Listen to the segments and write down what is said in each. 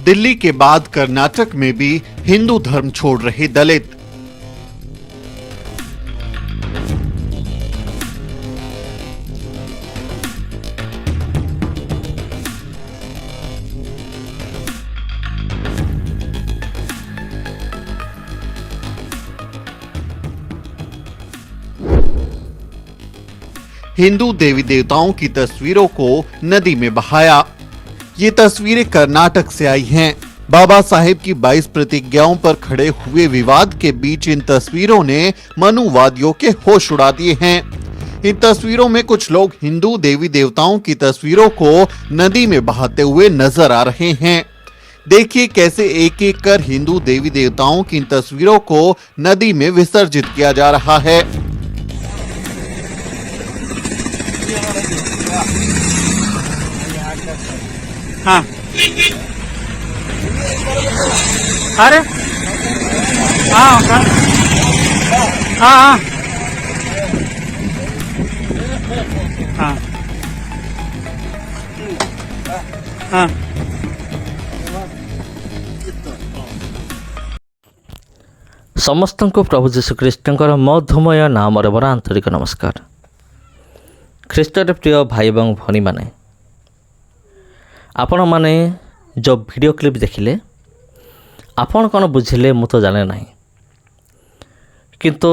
दिल्ली के बाद कर्नाटक में भी हिंदू धर्म छोड़ रहे दलित। हिंदू देवी देवताओं की तस्वीरों को नदी में बहाया। ये तस्वीरें कर्नाटक से आई हैं। बाबा साहेब की 22 प्रतिज्ञाओं पर खड़े हुए विवाद के बीच इन तस्वीरों ने मनुवादियों के होश उड़ा दिए हैं। इन तस्वीरों में कुछ लोग हिंदू देवी देवताओं की तस्वीरों को नदी में बहाते हुए नजर आ रहे हैं। देखिए कैसे एक एक कर हिंदू देवी देवताओं की इन तस्वीरों को नदी में विसर्जित किया जा रहा है। हाँ अरे हाँ हाँ हाँ हाँ हाँ समस्त को प्रभु जीशुख्रीष्टर मधुमय नाम बर आंतरिक नमस्कार। ख्रीष्टर प्रिय भाई एवं भनी माने आपण माने जो वीडियो क्लिप देखिले आपण कौन बुझिले मु तो जाने नहीं, किंतु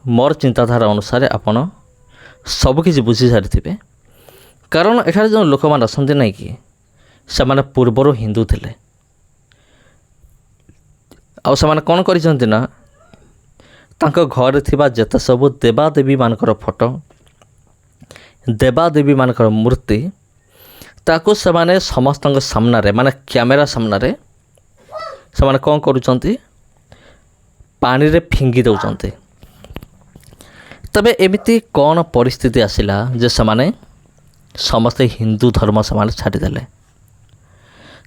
मोर चिंताधारा अनुसार आपण सबकि बुझी सारी। कारण एठार जो लोक मैंने आसती ना कि से पूर्वर हिंदू थे आने कौन करना घर थिबा जेते सबू देवादेवी मानकर फोटो देवादेवी मानकर मूर्ति ताकू से समस्त सामने माने कैमेरा सामने से कौन करुँच पानी रे फिंगी दौरान। तबे एमिति कौन परिस्थिति आसिला जे से समस्ते हिंदू धर्म से छाड़ीदेले।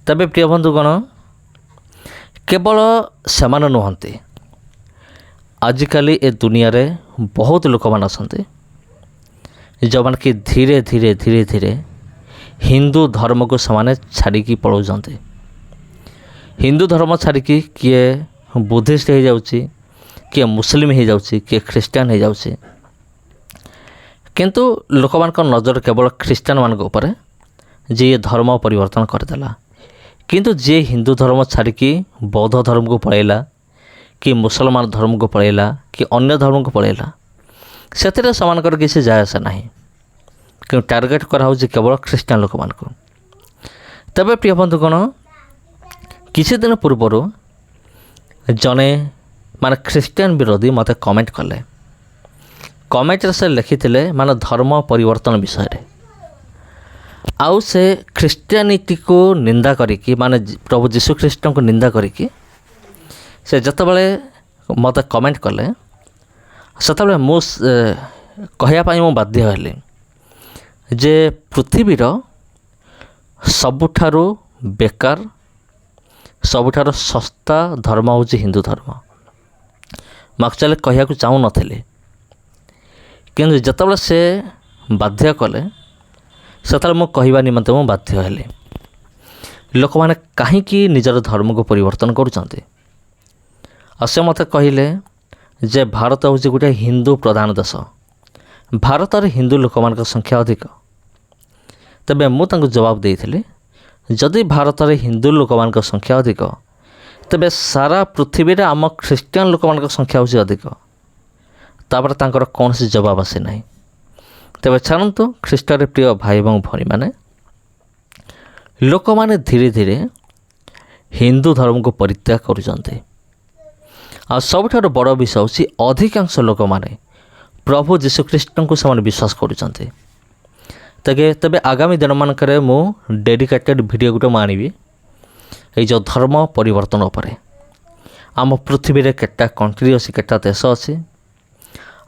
तबे प्रिय बंधुगण केवल से नुहति आजिकाली ए दुनिया रे बहुत लोक मान आसते जो मान कि धीरे धीरे धीरे धीरे हिंदू धर्म को समाने छाड़ी पलाउंट। हिंदू धर्म छाड़ी किए बुद्धिस्ट हो जाउची, किए मुस्लिम हो जाउची, किए ख्रीस्टान हो जाउची। किंतु लोक मान नजर केवल ख्रीस्टान मान ऊपर जे ये धर्म परिवर्तन करदेला। किंतु जे हिंदू धर्म छाड़ी बौद्ध धर्म को पलैला कि मुसलमान धर्म को पलैला कि अन्य धर्म को पलैला से समानकर किसी जाय आसा नहीं, क्यों टार्गेट कराऊँ केवल ख्रीस्टान लोक मान को। तबे प्रिय बंधुगण किसी दिन पूर्वर जने माने ख्रीस्टान विरोधी मते कमेंट कले। कमेंट से लिखिथिले माने धर्म परिवर्तन विषय रे आउ से ख्रीस्टियानिटी को निंदा करिकी माने प्रभु जीशु ख्रीष्ट को निंदा करिकी से जतबले मते कमेंट कले सेतबले मु कहया पई मु बाध्य हेली जे पृथ्वीर सबुठारु बेकार सबुठारु सस्ता धर्म हूँ हिंदू धर्म। मैं एक्चुअली कहया चाहूँ नथिली, किंतु जतबले से बाध्य कले सेतबले मु कहवा निमंते मु बाध्य हेली। लोक माने काहींकि निजर धर्म को परिवर्तन करुचंती। से मते कहिले जे भारत हूँ गोटे हिंदू प्रधान देश, भारत में हिंदू लोक मान संख्या अधिक। तबे मु तांको जवाब देइथिली जदि भारत में हिंदू लोक मान संख्या अधिक तेबे सारा पृथ्वी रे आम ख्रीस्टियान लोक मान संख्या होची अधिक। तापर तांकर कौन सी जवाब आसे नहीं। तेबे छाड़तु ख्रीष्टर प्रिय भाई एवं भनी माने लोक माने धीरे धीरे हिंदू धर्म को परित्याग करुचंती। आ सबठार बड़ विषय होची अधिकांश लोक माने प्रभु जीशुख्रीष्ट को से विश्वास करुचंती। तबे आगामी दिन मानक मु डेडिकेटेड वीडियो गोटे आनिबी ये जो धर्म परिवर्तन उपरे। आम पृथ्वी रे केटा कंट्री अच्छी केटा देश अच्छी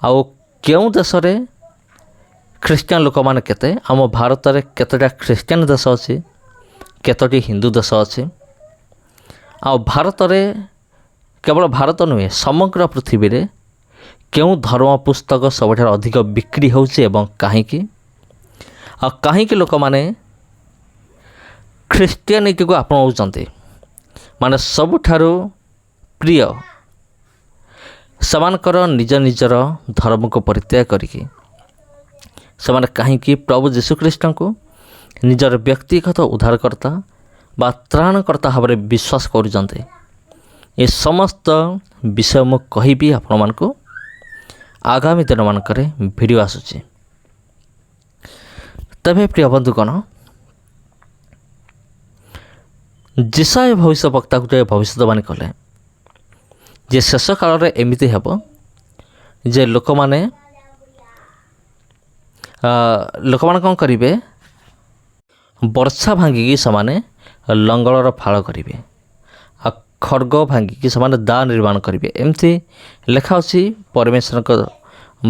आउ क्यों देश रे ख्रीस्टियान लोक माने केते आम भारत रे केतेटा ख्रीस्टियान देश अच्छी केतोटी हिंदू देश अच्छी आउ भारत रे केवल भारत नुहे समग्र पृथ्वी रे क्यों धर्म पुस्तक सबठार अधिक बिक्री होउछि एवं काहीकि आ काहीकि लोक माने ख्रीस्टियानिटी को अपनाउछन्ति। ମାନେ ସବୁଠାରୁ ପ୍ରିୟ ସେମାନଙ୍କର ନିଜ ନିଜର ଧର୍ମକୁ ପରିତ୍ୟାଗ କରିକି ସେମାନେ କାହିଁକି ପ୍ରଭୁ ଯୀଶୁଖ୍ରୀଷ୍ଟଙ୍କୁ ନିଜର ବ୍ୟକ୍ତିଗତ ଉଦ୍ଧାରକର୍ତ୍ତା ବା ତ୍ରାଣକର୍ତ୍ତା ଭାବରେ ବିଶ୍ୱାସ କରୁଛନ୍ତି। ଏ ସମସ୍ତ ବିଷୟ ମୁଁ କହିବି ଆପଣମାନଙ୍କୁ ଆଗାମୀ ଦିନମାନଙ୍କରେ ଭିଡ଼ିଓ ଆସୁଛି। ତେବେ ପ୍ରିୟ ବନ୍ଧୁଗଣ, ଯିଶାୟ ଭବିଷ୍ୟବକ୍ତା ଗୋଟିଏ ଭବିଷ୍ୟତବାଣୀ କଲେ ଯେ ଶେଷ କାଳରେ ଏମିତି ହେବ ଯେ ଲୋକମାନେ କ'ଣ କରିବେ, ବର୍ଷା ଭାଙ୍ଗିକି ସେମାନେ ଲଙ୍ଗଳର ଫାଳ କରିବେ, ଆଉ ଖଡ଼ଗ ଭାଙ୍ଗିକି ସେମାନେ ଦା ନିର୍ମାଣ କରିବେ। ଏମିତି ଲେଖା ଅଛି, ପରମେଶ୍ୱରଙ୍କ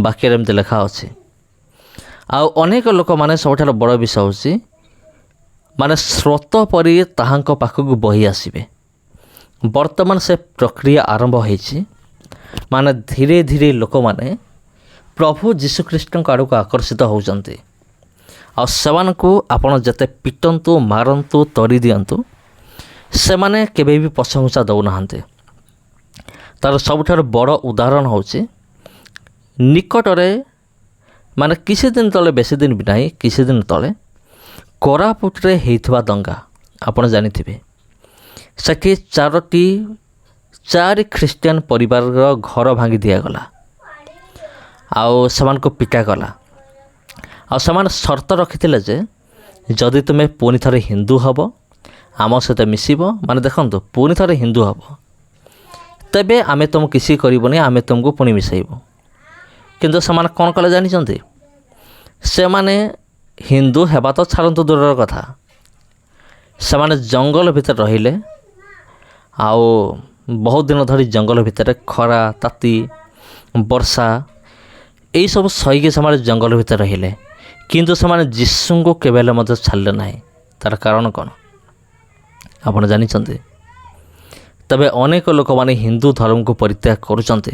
ବାକ୍ୟରେ ଏମିତି ଲେଖା ଅଛି। ଆଉ ଅନେକ ଲୋକମାନେ ସବୁଠାରୁ ବଡ଼ ବିଷୟ ହେଉଛି ମାନେ ସ୍ରୋତ ପରି ତାହାଙ୍କ ପାଖକୁ ବହି ଆସିବେ। ବର୍ତ୍ତମାନ ସେ ପ୍ରକ୍ରିୟା ଆରମ୍ଭ ହୋଇଛି। ମାନେ ଧୀରେ ଧୀରେ ଲୋକମାନେ ପ୍ରଭୁ ଯୀଶୁଖ୍ରୀଷ୍ଟଙ୍କ ଆଡ଼କୁ ଆକର୍ଷିତ ହେଉଛନ୍ତି। ଆଉ ସେମାନଙ୍କୁ ଆପଣ ଯେତେ ପିଟନ୍ତୁ, ମାରନ୍ତୁ, ତଡ଼ି ଦିଅନ୍ତୁ, ସେମାନେ କେବେ ବି ପଛଘୁଞ୍ଚା ଦେଉନାହାନ୍ତି। ତା'ର ସବୁଠାରୁ ବଡ଼ ଉଦାହରଣ ହେଉଛି ନିକଟରେ ମାନେ କିଛି ଦିନ ତଳେ, ବେଶୀ ଦିନ ବି ନାହିଁ, କିଛି ଦିନ ତଳେ କୋରାପୁଟରେ ହେଇଥିବା ଦଙ୍ଗା ଆପଣ ଜାଣିଥିବେ। ସେଠି 4 ଖ୍ରୀଷ୍ଟିଆନ ପରିବାରର ଘର ଭାଙ୍ଗି ଦିଆଗଲା ଆଉ ସେମାନଙ୍କୁ ପିଟାଗଲା। ଆଉ ସେମାନେ ସର୍ତ୍ତ ରଖିଥିଲେ ଯେ ଯଦି ତୁମେ ପୁଣି ଥରେ ହିନ୍ଦୁ ହେବ, ଆମ ସହିତ ମିଶିବ, ମାନେ ଦେଖନ୍ତୁ ପୁଣି ଥରେ ହିନ୍ଦୁ ହେବ, ତେବେ ଆମେ ତୁମକୁ କିଛି କରିବୁନି, ଆମେ ତୁମକୁ ପୁଣି ମିଶାଇବୁ। କିନ୍ତୁ ସେମାନେ କ'ଣ କଲେ ଜାଣିଛନ୍ତି? ସେମାନେ ହିନ୍ଦୁ ହେବା ତ ଛାଡ଼ନ୍ତୁ ଦୂରର କଥା, ସେମାନେ ଜଙ୍ଗଲ ଭିତରେ ରହିଲେ। ଆଉ ବହୁତ ଦିନ ଧରି ଜଙ୍ଗଲ ଭିତରେ ଖରା, ତାତି, ବର୍ଷା ଏଇସବୁ ସହିକି ସେମାନେ ଜଙ୍ଗଲ ଭିତରେ ରହିଲେ। କିନ୍ତୁ ସେମାନେ ଯୀଶୁଙ୍କୁ କେବେ ହେଲେ ମଧ୍ୟ ଛାଡ଼ିଲେ ନାହିଁ। ତା'ର କାରଣ କ'ଣ ଆପଣ ଜାଣିଛନ୍ତି? ତେବେ ଅନେକ ଲୋକମାନେ ହିନ୍ଦୁ ଧର୍ମକୁ ପରିତ୍ୟାଗ କରୁଛନ୍ତି।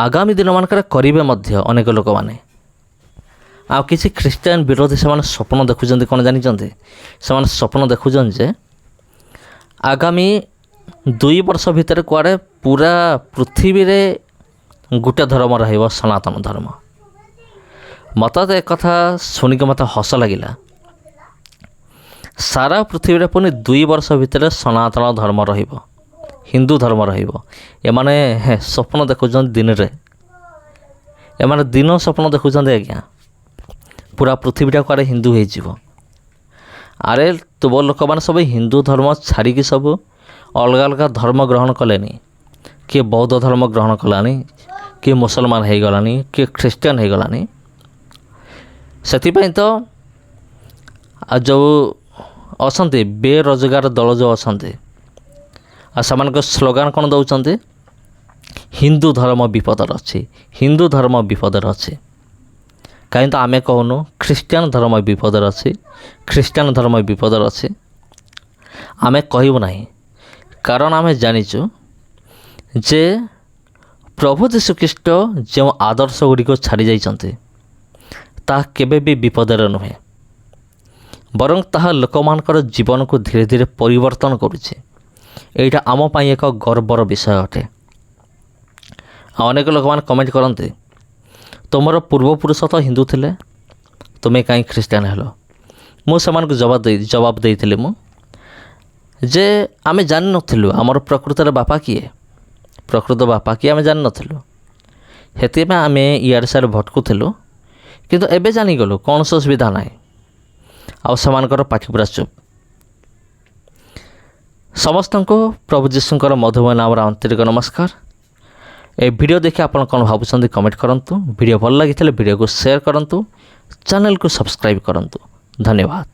ଆଗାମୀ ଦିନମାନଙ୍କରେ କରିବେ ମଧ୍ୟ ଅନେକ ଲୋକମାନେ। ଆଉ କିଛି ଖ୍ରୀଷ୍ଟିଆନ ବିରୋଧୀ ସେମାନେ ସ୍ୱପ୍ନ ଦେଖୁଛନ୍ତି। କ'ଣ ଜାଣିଛନ୍ତି? ସେମାନେ ସ୍ୱପ୍ନ ଦେଖୁଛନ୍ତି ଯେ ଆଗାମୀ 2 ବର୍ଷ ଭିତରେ କୁଆଡ଼େ ପୁରା ପୃଥିବୀରେ ଗୋଟେ ଧର୍ମ ରହିବ, ସନାତନ ଧର୍ମ। ମୋତେ ତ ଏକଥା ଶୁଣିକି ମୋତେ ହସ ଲାଗିଲା। ସାରା ପୃଥିବୀରେ ପୁଣି 2 ବର୍ଷ ଭିତରେ ସନାତନ ଧର୍ମ ରହିବ, ହିନ୍ଦୁ ଧର୍ମ ରହିବ। ଏମାନେ ସ୍ୱପ୍ନ ଦେଖୁଛନ୍ତି ଦିନରେ, ଏମାନେ ଦିନ ସ୍ୱପ୍ନ ଦେଖୁଛନ୍ତି ଆଜ୍ଞା, ପୁରା ପୃଥିବୀଟା କୁଆଡ଼େ ହିନ୍ଦୁ ହେଇଯିବ। ଆରେ ତୁମ ଲୋକମାନେ ସବୁ ହିନ୍ଦୁ ଧର୍ମ ଛାଡ଼ିକି ସବୁ ଅଲଗା ଅଲଗା ଧର୍ମ ଗ୍ରହଣ କଲେନି। କିଏ ବୌଦ୍ଧ ଧର୍ମ ଗ୍ରହଣ କଲାନି, କିଏ ମୁସଲମାନ ହେଇଗଲାନି, କିଏ ଖ୍ରୀଷ୍ଟିଆନ ହେଇଗଲାନି। ସେଥିପାଇଁ ତ ଯେଉଁ ଅଛନ୍ତି ବେରୋଜଗାର ଦଳ ଯେଉଁ ଅଛନ୍ତି, ଆଉ ସେମାନଙ୍କ ସ୍ଲୋଗାନ କ'ଣ ଦେଉଛନ୍ତି? ହିନ୍ଦୁ ଧର୍ମ ବିପଦରେ ଅଛି, ହିନ୍ଦୁ ଧର୍ମ ବିପଦରେ ଅଛି। କାହିଁ ତ ଆମେ କହୁନୁ ଖ୍ରୀଷ୍ଟିଆନ ଧର୍ମ ବିପଦରେ ଅଛି, ଖ୍ରୀଷ୍ଟିଆନ ଧର୍ମ ବିପଦରେ ଅଛି? ଆମେ କହିବୁ ନାହିଁ, କାରଣ ଆମେ ଜାଣିଛୁ ଯେ ପ୍ରଭୁ ଯୀଶୁଖ୍ରୀଷ୍ଟ ଯେଉଁ ଆଦର୍ଶ ଗୁଡ଼ିକ ଛାଡ଼ି ଯାଇଛନ୍ତି ତାହା କେବେ ବି ବିପଦରେ ନୁହେଁ, ବରଂ ତାହା ଲୋକମାନଙ୍କର ଜୀବନକୁ ଧୀରେ ଧୀରେ ପରିବର୍ତ୍ତନ କରୁଛି। ଏଇଟା ଆମ ପାଇଁ ଏକ ଗର୍ବର ବିଷୟ ଅଟେ। ଆଉ ଅନେକ ଲୋକମାନେ କମେଣ୍ଟ କରନ୍ତି, ତୁମର ପୂର୍ବପୁରୁଷ ତ ହିନ୍ଦୁ ଥିଲେ, ତୁମେ କାହିଁ ଖ୍ରୀଷ୍ଟିଆନ ହେଲ? ମୁଁ ସେମାନଙ୍କୁ ଜବାବ ଦେଇଥିଲି ମୁଁ ଯେ ଆମେ ଜାଣିନଥିଲୁ ଆମର ପ୍ରକୃତରେ ବାପା କିଏ, ପ୍ରକୃତ ବାପା କିଏ ଆମେ ଜାଣିନଥିଲୁ। ସେଥିପାଇଁ ଆମେ ଇଆଡ଼େ ସିଆଡ଼େ ଭଟକୁଥିଲୁ। କିନ୍ତୁ ଏବେ ଜାଣିଗଲୁ, କୌଣସି ଅସୁବିଧା ନାହିଁ। ଆଉ ସେମାନଙ୍କର ପାଟି ପୁରା ଚୁପ୍। ସମସ୍ତଙ୍କୁ ପ୍ରଭୁ ଯୀଶୁଙ୍କର ମଧୁମୟ ନାମର ଆନ୍ତରିକ ନମସ୍କାର। ଏ ଭିଡ଼ିଓ ଦେଖି ଆପଣ କ'ଣ ଭାବୁଛନ୍ତି କମେଣ୍ଟ କରନ୍ତୁ। ଭିଡ଼ିଓ ଭଲ ଲାଗିଥିଲେ ଭିଡ଼ିଓକୁ ସେୟାର କରନ୍ତୁ, ଚ୍ୟାନେଲକୁ ସବସ୍କ୍ରାଇବ୍ କରନ୍ତୁ। ଧନ୍ୟବାଦ।